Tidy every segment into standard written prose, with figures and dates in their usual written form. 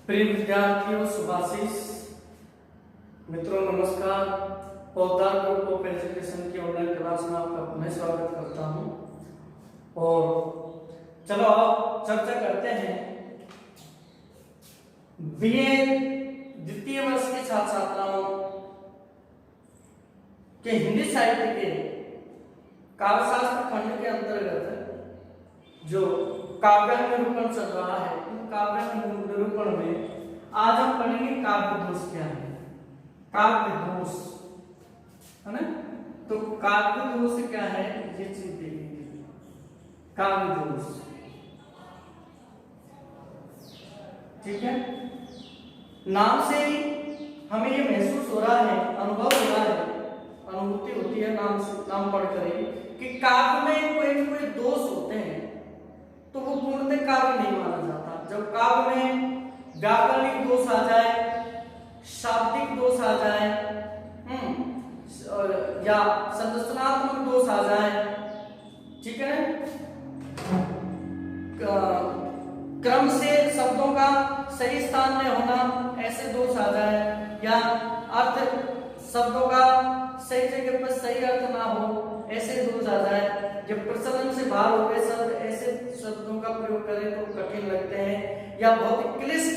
प्रिय विद्यार्थियों, शुभाशीष मित्रों, नमस्कार। पौधार ग्रुप ऑफ एजुकेशन की ऑनलाइन क्लास में आपका पुनः स्वागत करता हूं। और चलो आप चर्चा करते हैं बीए द्वितीय वर्ष के छात्र छात्राओं के हिंदी साहित्य के काव्यशास्त्र खंड के अंतर्गत जो काव्य निरूपण चल रहा है, उन काव्य निरूपण में आज हम पढ़ेंगे काव्य दोष क्या है। काव्य दोष है ना, तो काव्य दोष क्या है ये चीज देखेंगे। काव्य दोष, ठीक है। नाम से ही हमें ये महसूस हो रहा है, अनुभव हो रहा है, अनुभूति होती है नाम से, नाम पढ़कर ही कि काव्य में कोई न कोई दोष होते हैं तो वो पूर्णतः काव्य नहीं माना जाता। जब काव्य में व्याकरणिक दोष आ जाए, शाब्दिक दोष आ जाए, या संरचनात्मक दोष आ जाए, ठीक है, क्रम से शब्दों का सही स्थान में होना, ऐसे दोष आ जाए, या अर्थ शब्दों का सही जगह पर सही अर्थ ना हो, ऐसे दोष आ जाए, जब प्रचलन से बाहर हो गए शब्द, ऐसे शब्दों का प्रयोग करें तो कठिन लगते हैं, या बहुत ही क्लिष्ट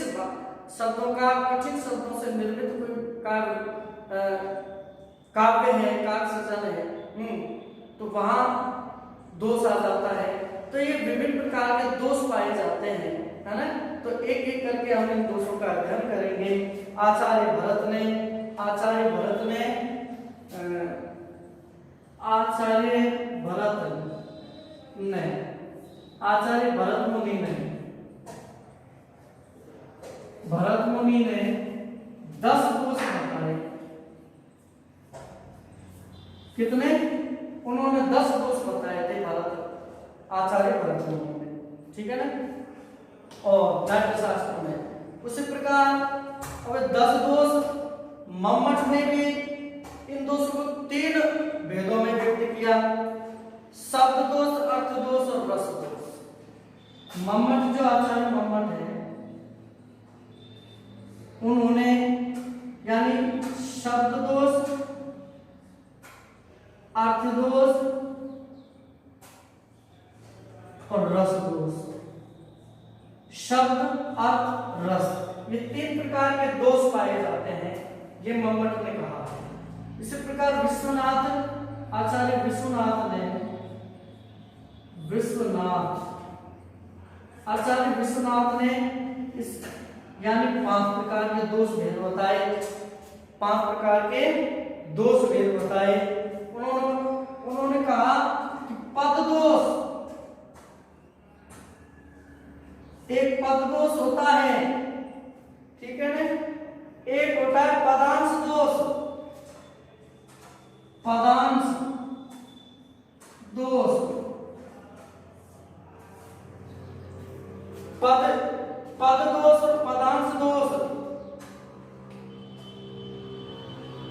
शब्दों का, कठिन शब्दों से निर्मित कोई काव्य है, काव्य सृजन है, तो वहां दोष आ जाता है। तो ये विभिन्न प्रकार के दोष पाए जाते हैं, है ना। तो एक एक करके हम इन दोषों का अध्ययन करेंगे। आचार्य भरत ने भरत मुनि ने 10 दोष बताए। कितने? उन्होंने 10 दोष बताए थे आचार्य भरत मुनि ने, ठीक है ना। और नाट्यशास्त्र में उसी प्रकार अब 10 दोष मम्मट ने भी इन दोषों को 3 भेदों में व्यक्त किया। शब्द दोष, अर्थ दोष और रस दोष। मम्मट, जो आचार्य मम्मट है, उन्होंने यानी शब्द दोष, अर्थ दोष और रस दोष। शब्द, अर्थ, रस, ये 3 प्रकार के दोष पाए जाते हैं, ये मम्मट ने कहा है। इसी प्रकार आचार्य विश्वनाथ ने इस यानी 5 प्रकार के दोष भेद बताए। 5 प्रकार के दोष भेद बताए। उन्होंने कहा कि पद दोष, एक पद दोष होता है, ठीक है ना। एक होता है पदांश दोष, पदांश दोष। पद दोष और पदांश दोष।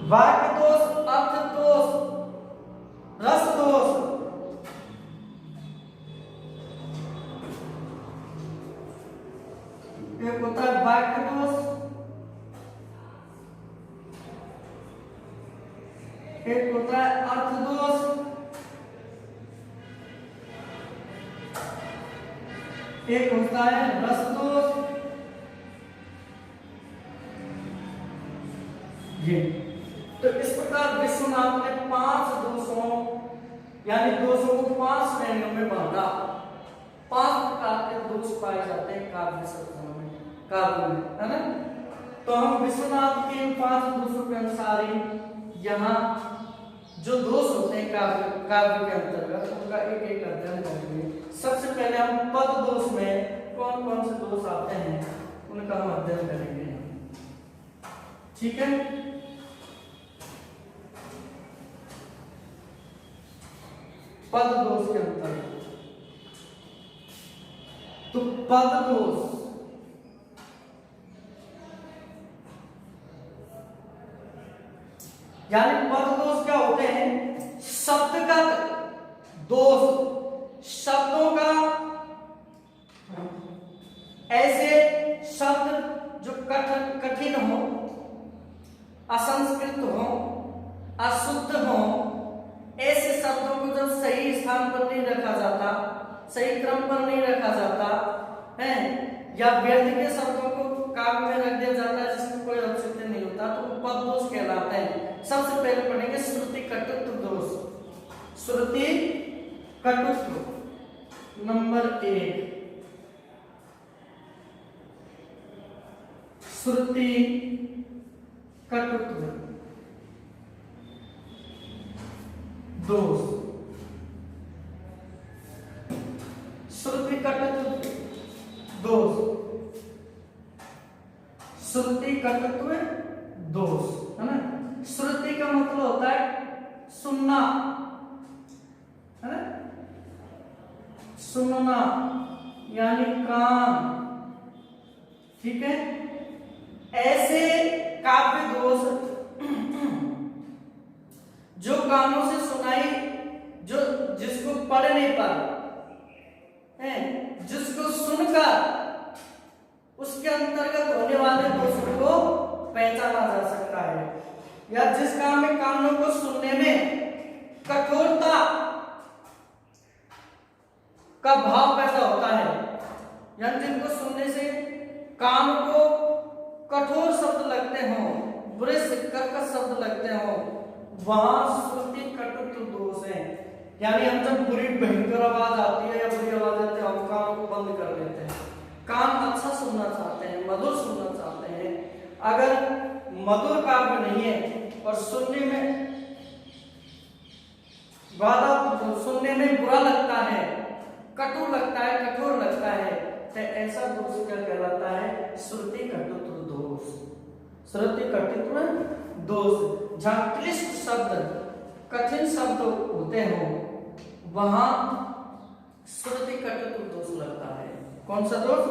वाक्य दोष, अर्थ दोष, रस दोष। एक होता है वाक्य दोष, एक होता है अर्थ दोष, एक होता है रस दोष। ये तो इस प्रकार विश्वनाथ ने 5 दोषों यानी दोषों को 5 श्रेणियों में बांटा। 5 प्रकार के दोष पाए जाते हैं काव्य सृजन में, काव्य में, है ना। तो हम विश्वनाथ के इन 5 दोषों के अनुसार ही यहाँ जो दोष होते हैं काव्य के अंतर्गत, उनका एक एक अध्ययन करेंगे। सबसे पहले हम पद दोष में कौन कौन से दोष आते हैं उनका हम अध्ययन करेंगे, ठीक है। पद दोष के अंतर्गत तो पद दोष यानी पद दोष क्या होते हैं? शब्दगत दोष, शब्दों का ऐसे शब्द जो सही क्रम पर नहीं रखा जाता है, या व्यर्थ के शब्दों को काव्य में रख दिया जाता है जिसमें कोई औचित्य नहीं होता, तो वो पद दोष कहलाते हैं। सबसे पहले पढ़ेंगे श्रुति कटुत्व दोष। श्रुति कटुत्व नंबर 1, श्रुति कटुत्व दोष। श्रुति कटुत्व दोष, श्रुति कटुत्व दोष, है ना। श्रुति का मतलब होता है सुनना, है ना, सुनना यानी कान, ठीक है। ऐसे काव्य दोष जो कानों से सुनाई, जो जिसको पढ़ नहीं पा है, जिसको सुनकर उसके अंतर्गत होने वाले दोषों को पहचाना जा सकता है, या जिस काम में कानों को सुनने में कठोरता का भाव पैदा होता है, यानी जिनको सुनने से कान को कठोर शब्द लगते हो, बुरे कर्कश शब्द लगते हो, वहां श्रुति कटुत्व दोष है। यानी हम जब बुरी भयंकर आवाज आती है या बुरी आवाज आती है, हम कान को बंद कर देते हैं। कान अच्छा सुनना चाहते हैं, मधुर सुनना चाहते हैं। अगर मधुर काव्य नहीं है और सुनने में सुनने में बुरा लगता है, कटु लगता है, कठोर लगता है, तो ऐसा दोष क्या कहलाता है? श्रुति कटुत्व दोष। श्रुति कटुत्व दोष। जहां क्लिष्ट शब्द, कठिन शब्द होते हो, वहां श्रुति कटुत्व दोष लगता है। कौन सा दोष?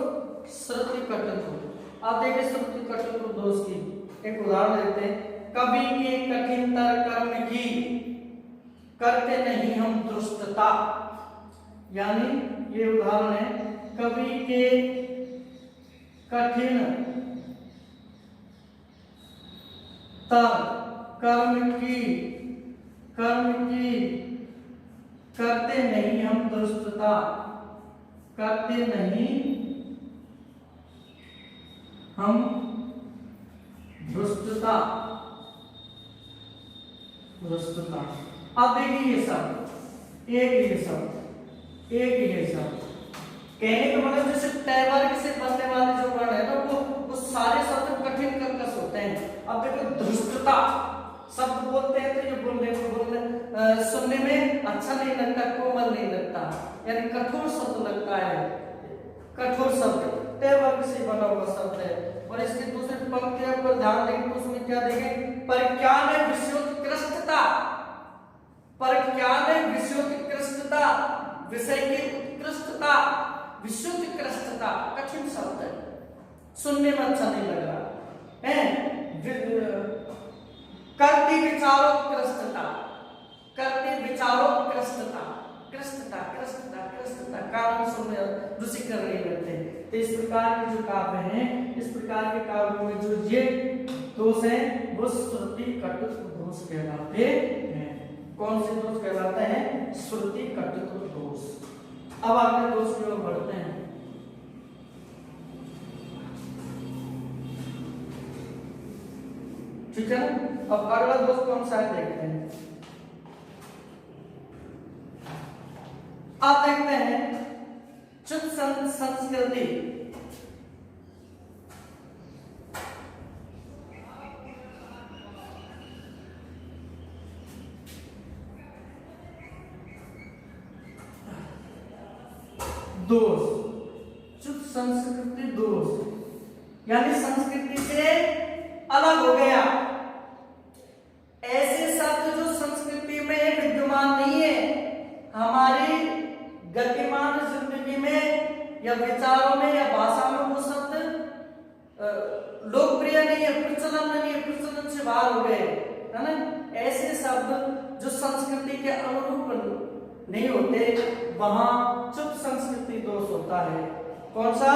श्रुति कटुत्व। आप देखिए श्रुति कटुत्व दोष की एक उदाहरण देते हैं। कवि के कठिनतर कर्म की करते नहीं हम दुष्टता, यानी ये उदाहरण है, कवि के कठिन तर कर्म की करते नहीं हम दुष्टता, करते नहीं हम दुष्टता। अब देखिए ये शब्द, एक ये शब्द, एक ये शब्द, कहने का मतलब जैसे तैवार से बनने वाले जो वर्ण है ना, वो सारे शब्द कठिन कर्कश होते हैं। अब देखो दुष्टता शब्द बोलते हैं तो ये बोलने सुनने में अच्छा नहीं लगता, कोमल नहीं लगता, यानी कठोर शब्द लगता है। कठोर शब्द तैवार से बना हुआ शब्द है। और इसके दूसरे पंक्ति पर ध्यान देंगे तो उसमें क्या देखेंगे? परिज्ञान है विषयोत्कृष्टता, परिज्ञान है विषयोत्कृष्टता, विषय की उत्कृष्टता, विषयोत्कृष्टता, कठिन शब्द है, सुनने में अच्छा नहीं लग रहा है। करती विचारोत्कृष्टता, करती विचारोत्कृष्टता, कृष्टता कृष्टता कृष्टता, कारण सुनने रुचि कर रही रहते हैं। तो इस प्रकार के जो काव्य हैं, इस प्रकार के काव्यों में जो ये दोष हैं, वो श्रुति कटुत्व दोष कहलाते हैं। कौन से दोष कहलाते हैं? श्रुति कटुत्व दोष। अब आगे दोष की ओर बढ़ते हैं। ठीक है ना? अब अगला दोष कौन सा है देखते हैं। आप देखते हैं चुप संस्कृति। दोष, चुप संस्कृति दोष, यानी संस्कृति से अलग हो गया। ऐसे शब्द जो संस्कृति में विद्यमान नहीं है, हमारी गतिमान जिंदगी में या विचारों में या भाषा में वो शब्द लोकप्रिय नहीं है, प्रचलन नहीं है, प्रचलन से बाहर हो गए, है ना। ऐसे शब्द जो संस्कृति के अनुरूप नहीं होते, वहां चुप संस्कृति दोष होता है। कौन सा?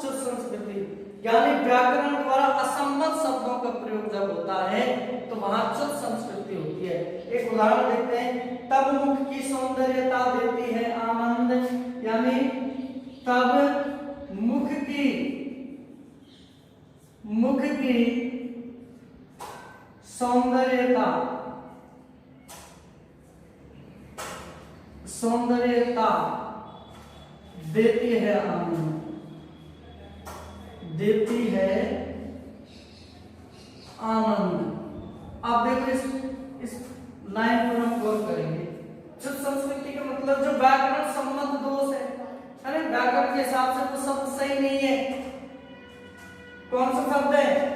चुप संस्कृति, यानी व्याकरण द्वारा असम्मत शब्दों का प्रयोग जब होता है तो वहां चुप संस्कृति होती है। एक उदाहरण देखते हैं। तब मुख की सौंदर्यता देती है आनंद, यानी सौंदर्यता, सौंदर्यता देती है आनंद, देती है आनंद। आप देखो इस लाइन पर हम गौर करेंगे। जो संस्कृति का मतलब जो व्याकरण सम्मत दोष है, अरे व्याकरण के हिसाब से तो शब्द सही नहीं है। कौन सा शब्द है?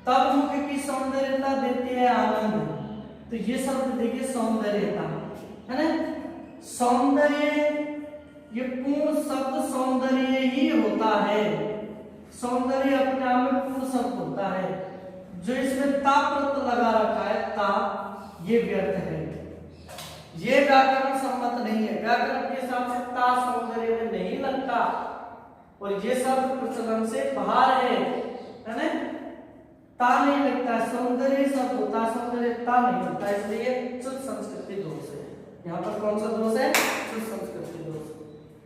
तब मुख की सौंदर्यता देती है आनंद। तो ये शब्द देखिए सौंदर्यता है ना। सौंदर्य ये पूर्ण शब्द सौंदर्य ही होता है। सौंदर्य अपने आप में पूर्ण शब्द होता है। जो इसमें ता प्रत्यय लगा रखा है ता, ये व्यर्थ है, ये व्याकरण सम्मत नहीं है। व्याकरण के हिसाब से ता सौंदर्य में नहीं लगता और ये शब्द प्रचलन से बाहर है ना। ता नहीं लगता, सौंदर्य शब्द होता, सौंदर्यता नहीं होता, इसलिए शुद्ध संस्कृति दोष है। यहाँ पर कौन सा दोष है? शुद्ध संस्कृति दोष।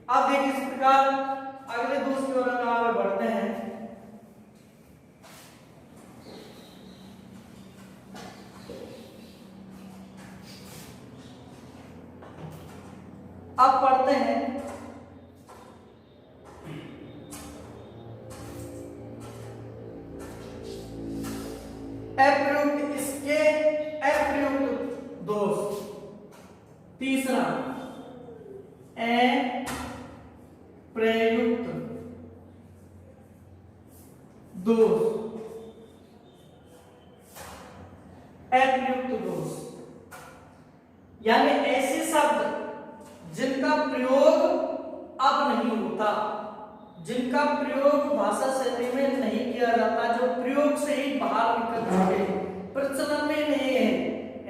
अब देखिए इस प्रकार अगले दोष की ओर हम आगे बढ़ते हैं। अब पढ़ते हैं अप्रयुक्त, इसके अप्रयुक्त दोष। तीसरा अप्रयुक्त दोष, अप्रयुक्त दोष यानी ऐसे शब्द जिनका प्रयोग अब नहीं होता, जिनका प्रयोग भाषा शैली में नहीं किया जाता, जो प्रयोग से ही बाहर निकल चुके, प्रचलन में नहीं है,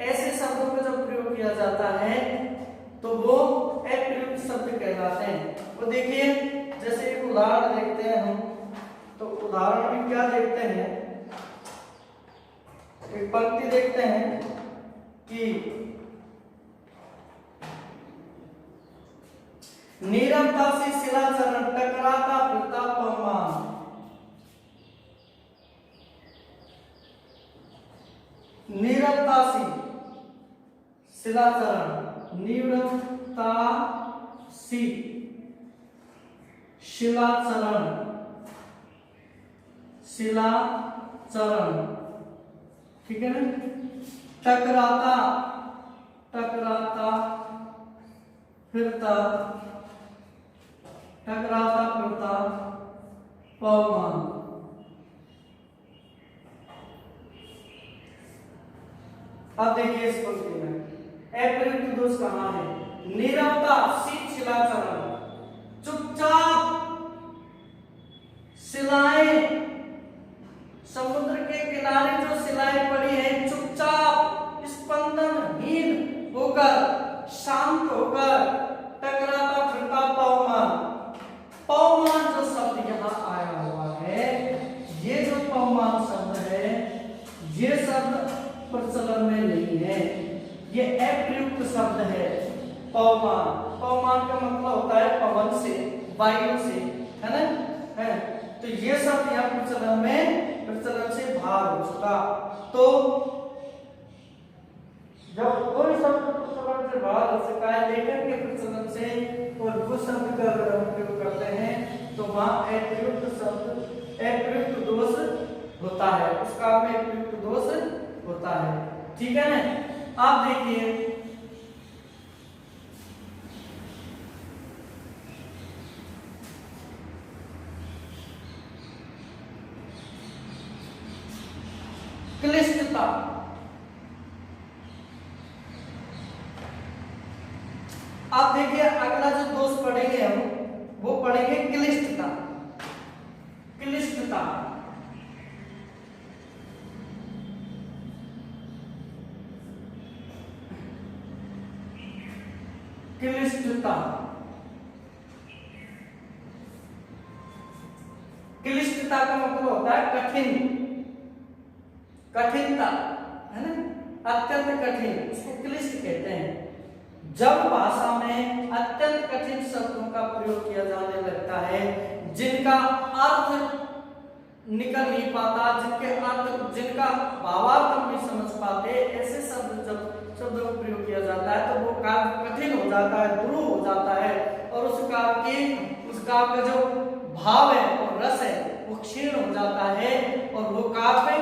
ऐसे शब्दों का जब प्रयोग किया जाता है तो वो अप्रयुक्त शब्द कहलाते हैं। वो देखिए जैसे एक उदाहरण देखते हैं हम, तो उदाहरण में क्या देखते हैं, एक पंक्ति देखते हैं कि नीरवता से शिलाचरण टकराता फिरता पवमान। नीरवता से शिलाचरण, नीरवता सी शिलाचरण, शिलाचरण, ठीक है ना। टकराता, टकराता फिरता, टकराता फिरता पवमान। अब देखिए इस पंक्ति में अप्रयुक्त दोष कहां है? नीरवता शिलाचरण, चुपचाप शिलाएं, समुद्र के किनारे जो शिलाएं पड़ी है, चुपचाप स्पंदनहीन होकर, शांत होकर टकराता फिरता पवमान। पवमान जो शब्द यहाँ आया हुआ है, ये जो पवमान शब्द है, ये शब्द प्रचलन में नहीं है, ये अप्रयुक्त शब्द है। पवमान, पवमान का मतलब होता है पवन से, वायु से, है ना, है। तो ये शब्द यहाँ प्रचलन में, प्रचलन से बाहर हो चुका। तो जब कोई शब्द प्रचलन से बाहर हो चुका है, लेखन के प्रचलन से, और वो शब्द का अगर हम प्रयोग करते हैं तो वहां अप्रयुक्त शब्द, अप्रयुक्त दोष होता है, उसका में अप्रयुक्त दोष होता है, ठीक है ना। आप देखिए क्लिष्टता, आप देखिए अगला जो दोष पढ़ेंगे हम, वो पढ़ेंगे क्लिष्टता। क्लिष्टता, क्लिष्टता, क्लिष्टता का मतलब होता है कठिन, कठिनता, है ना, अत्यंत कठिन, उसको क्लिष्ट कहते हैं। जब भाषा में अत्यंत कठिन शब्दों का प्रयोग किया जाने लगता है, जिनका अर्थ निकल नहीं पाता, जिनका भावार्थ हम नहीं समझ पाते, ऐसे शब्द जब शब्दों का प्रयोग किया जाता है तो वो काव्य कठिन हो जाता है, दुरूह हो जाता है, और उस काव्य का जो भाव है और रस है वो क्षीण हो जाता है, और वो काव्य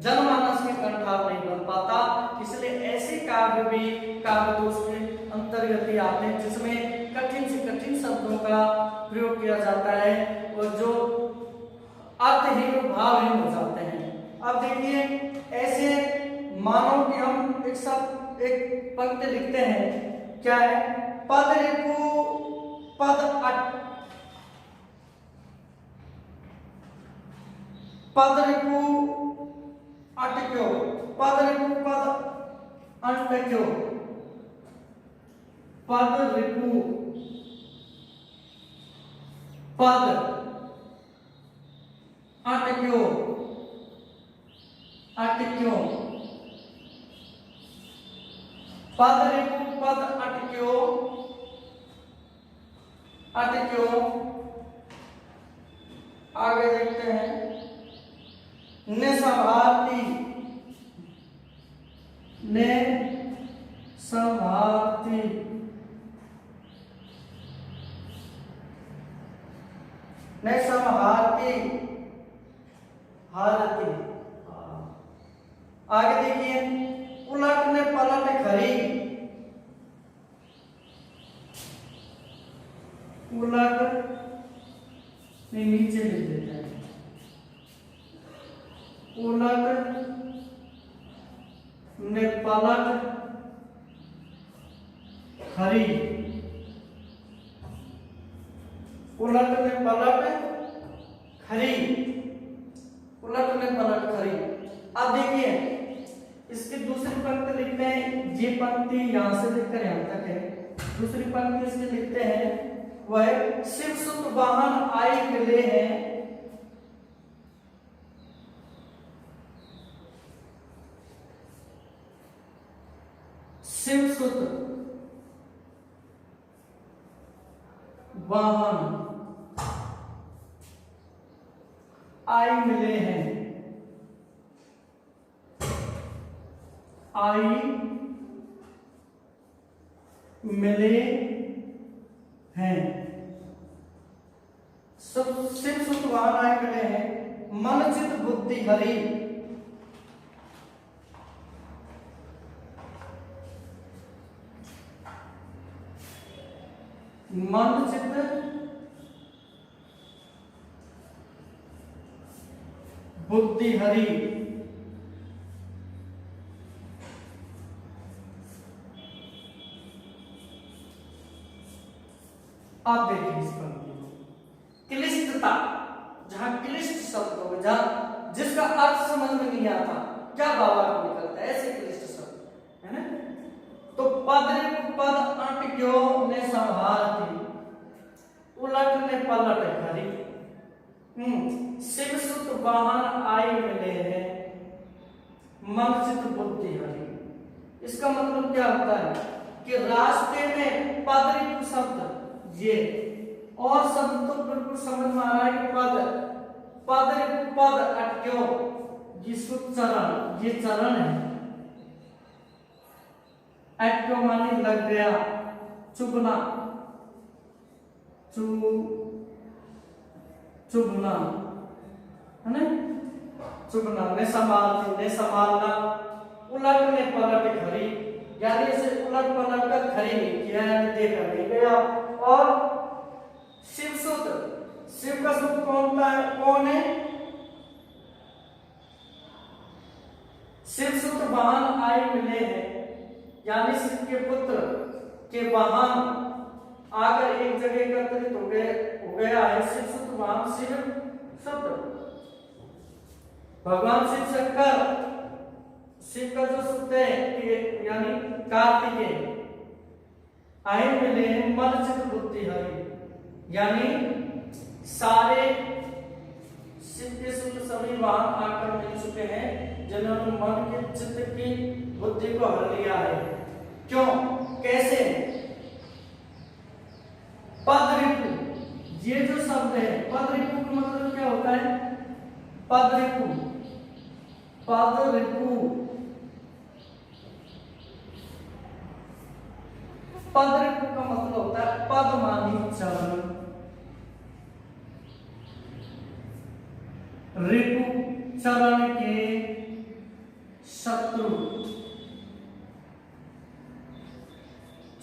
जनमानस में कंठार नहीं बन पाता। इसलिए ऐसे काव्य भी काव्य दोष के अंतर्गत ही आते हैं, जिसमें कठिन से कठिन शब्दों का प्रयोग किया जाता है और जो अर्थहीन भावहीन हो जाते हैं। अब देखिए, ऐसे मानो कि हम एक पंक्ति लिखते हैं, क्या है, पद रिपु पद रिपु अटक्यो, पद रिपु पद अटक्यो, पद रिपु पद अटक्यो, अटक्यो, पद रिपु पद अटक्यो, अटक्यो। आगे देखते हैं, ने संभारती, ने संभारती, ने संभारती, हारती। आगे देखिए, उलट ने पलट खरी, उलट ने नीचे लिख देते हैं, उलट ने पलट खरी, उलट ने पलट खरी, उलट ने पलट खरी। अब देखिए, इसकी दूसरी पंक्ति लिखते हैं, ये पंक्ति यहां से लेकर यहां तक है, दूसरी पंक्ति इसमें लिखते हैं, वह शिव सुत वाहन आई मिले हैं, शिव सुत वाहन आई मिले हैं, आई मिले हैं, शिव सुत वाहन आई मिले हैं, मन चित बुद्धि हरि, मन चित बुद्धि हरि। आप देखिए इस पंक्ति को, क्लिष्टता, जहां क्लिष्ट शब्द हो, जहां जिसका अर्थ समझ में नहीं आता, क्या भावार्थ निकलता है, ऐसे क्लिष्ट शब्द है ना। तो पद अटक्यो ने संभारती, उलट ने पलट खरी, शिव सुत वाहन आई मिले हैं, मन चित बुद्धि हरि। इसका मतलब क्या होता है कि रास्ते में पद रिपु शब्द ये और शब्द तो बिल्कुल समझ में आ रहा है कि पद रिपु पद अटक्यो, ये सुत चरण, ये चरण है, अटक्यो माने लग गया, चुभना, चुभना है ना, चुभना, ने संभालती, ने संभालना, उलट ने पलट खरी, यानी इसे उलट पलट कर खरी नहीं किया, यानी देखा नहीं गया। और शिव सुत, शिव का सुत कौन है, शिव सुत वाहन आई मिले हैं, यानी शिव के पुत्र के वाहन आकर एक जगह एकत्रित हो गया है, शिव सुत वाहन, शिव सुत भगवान शिव शंकर, शिव का जो सुत है यानी कार्तिकेय, आए मिले हैं, मन चित बुद्धि हरि, यानी सारे शिव के सुत सभी वाहन आकर मिल चुके हैं, जिन्होंने मन के चित्त की बुद्धि को हर लिया है। क्यों, कैसे, पद रिपु, ये जो शब्द है, पद रिपु मतलब क्या होता है? पद रिपु। पद रिपु। पद रिपु का मतलब होता है पद मानी चरण। रिपु चरण के शत्रु।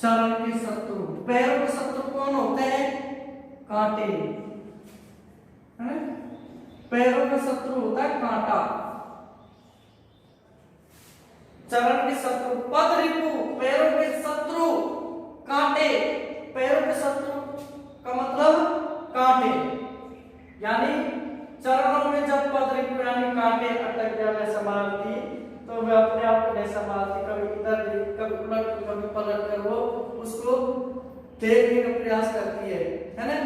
चरण के शत्रु। पैरों के शत्रु कौन होते हैं? कांटे, है ना? पैरों का शत्रु होता है कांटा। चरण के शत्रु पद रिपु, पैरों के शत्रु कांटे। पैरों के शत्रु का मतलब कांटे, यानी चरणों में जब पद रिपु यानी कांटे अटक जाए संभालती, तो वे अपने आप को नहीं संभालती, कभी इधर कभी उलट कभी पलट कर वो उसको देखने का प्रयास करती है ना?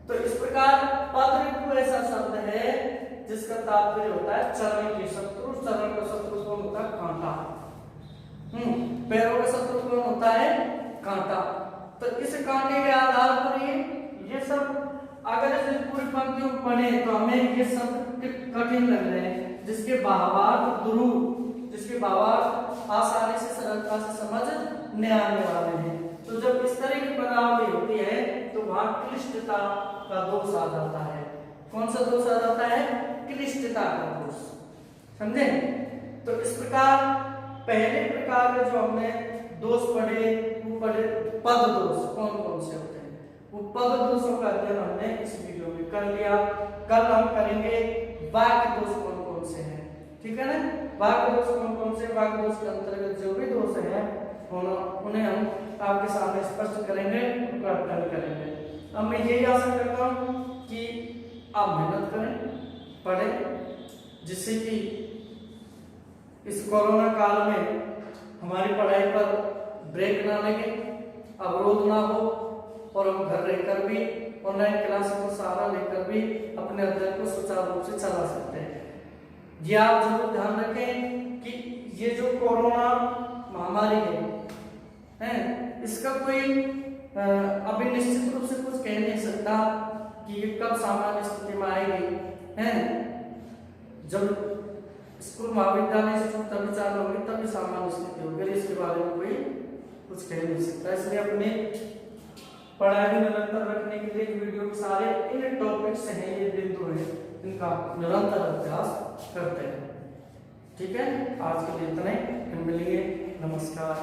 तो इस प्रकार पद रिपु ऐसा शब्द है जिसका तात्पर्य होता है चरण के शत्रु। चरण का शत्रु कौन होता है? कांटा। पैरों का शत्रु कौन होता है? कांटा। तो इस कांटे के आधार पर ये सब अगर इसे पूरी पंक्तियों में पढ़े तो हमें ये शब्द कठिन लग रहे हैं, जिसके भावार्थ ध्रुव, जिसके भावार्थ आसानी से सरलता से समझ नहीं आने वाले हैं। तो जब इस तरह की पदावली होती है तो वहां क्लिष्टता का दोष आ जाता है। कौन सा दोष आ जाता है? क्लिष्टता का दोष। समझे? तो इस प्रकार पहले प्रकार के जो हमने दोष पढ़े वो पढ़े पद दोष। कौन कौन से होते हैं? वो पद दोषों का अध्ययन हमने इस वीडियो में कर लिया। कल हम करेंगे वाक्य दोष कौन कौन से हैं। ठीक है ना? वाक्य दोष कौन कौन से? वाक्य दोष के अंतर्गत जो भी दोष हैं उन्हें हम आपके सामने स्पष्ट करेंगे, उनका अध्ययन करेंगे। अब मैं यही आशा करता हूँ कि आप मेहनत करें, पढ़ें, जिससे कि इस कोरोना काल में हमारी पढ़ाई पर ब्रेक ना लगे, अवरोध ना हो, और हम घर रहकर भी ऑनलाइन क्लास को सहारा लेकर भी अपने अध्ययन को सुचारू रूप से चला सकते हैं। ये आप जरूर ध्यान रखें कि ये जो कोरोना महामारी है इसका कोई अभी निश्चित रूप से कुछ कह नहीं सकता कि ये कब सामान्य स्थिति में आएगी, है? जब स्कूल महाविद्यालय से तभी चालू होगी तभी सामान्य स्थिति होगी, इसके बारे में कोई कुछ कह नहीं सकता। इसलिए अपने पढ़ाई में निरंतर रखने के लिए वीडियो के सारे इन टॉपिक्स हैं, ये बिंदु हैं, इनका निरंतर अभ्यास करते हैं। ठीक है? आज के लिए इतना ही, फिर मिलेंगे। नमस्कार।